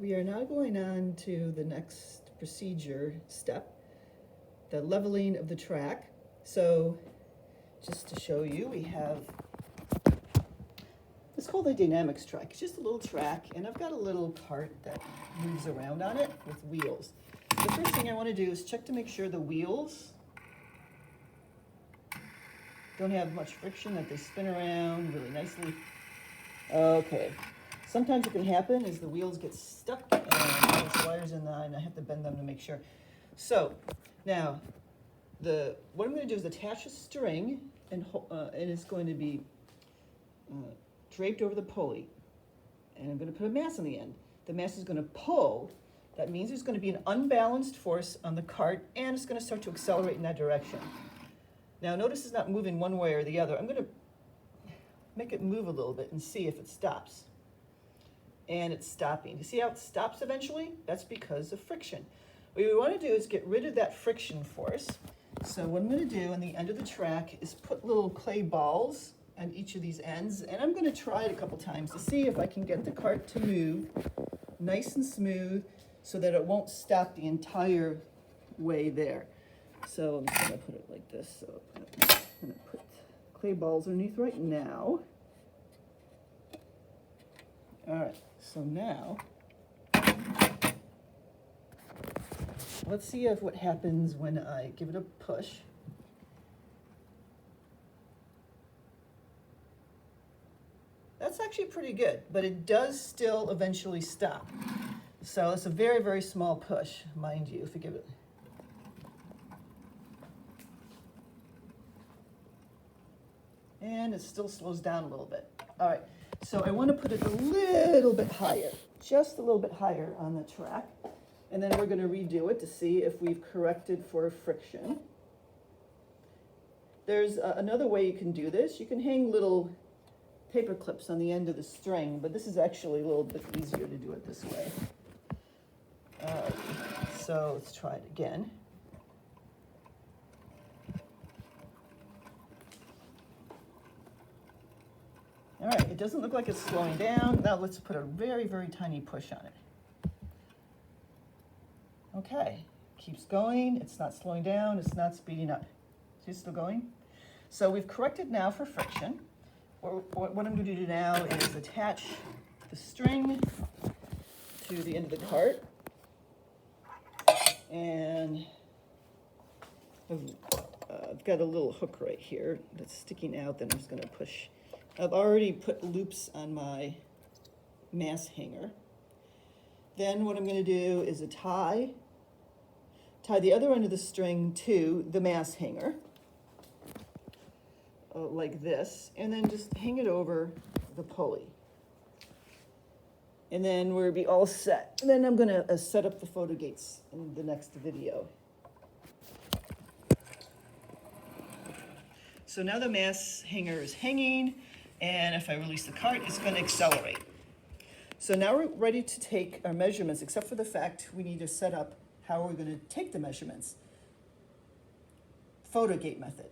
We are now going on to the next procedure step, the leveling of the track. So just to show you, we have, it's called a dynamics track. It's just a little track, and I've got a little cart that moves around on it with wheels. The first thing I want to do is check to make sure the wheels don't have much friction, that they spin around really nicely. Okay. Sometimes what can happen is the wheels get stuck and there's wires in there, and I have to bend them to make sure. So now, what I'm going to do is attach a string, and it's going to be draped over the pulley. And I'm going to put a mass on the end. The mass is going to pull. That means there's going to be an unbalanced force on the cart, and it's going to start to accelerate in that direction. Now notice it's not moving one way or the other. I'm going to make it move a little bit and see if it stops. And it's stopping. You see how it stops eventually? That's because of friction. What we want to do is get rid of that friction force. So what I'm going to do on the end of the track is put little clay balls on each of these ends, and I'm going to try it a couple times to see if I can get the cart to move nice and smooth so that it won't stop the entire way there. So I'm just going to put it like this. So I'm going to put clay balls underneath right now. All right, so now, let's see what happens when I give it a push. That's actually pretty good, but it does still eventually stop. So it's a very, very small push, mind you, if you give it. And it still slows down a little bit. All right. So I want to put it a little bit higher, just a little bit higher on the track. And then we're going to redo it to see if we've corrected for friction. There's another way you can do this. You can hang little paper clips on the end of the string, but this is actually a little bit easier to do it this way. So let's try it again. All right, it doesn't look like it's slowing down. Now let's put a very, very tiny push on it. Okay, keeps going. It's not slowing down. It's not speeding up. Is it still going? So we've corrected now for friction. What I'm going to do now is attach the string to the end of the cart. And I've got a little hook right here that's sticking out that I'm just going to push. I've already put loops on my mass hanger. Then what I'm going to do is tie the other end of the string to the mass hanger, like this, and then just hang it over the pulley. And then we'll be all set. And then I'm going to set up the photo gates in the next video. So now the mass hanger is hanging, and if I release the cart, it's going to accelerate. So now we're ready to take our measurements, except for the fact we need to set up how we're going to take the measurements. Photo gate method.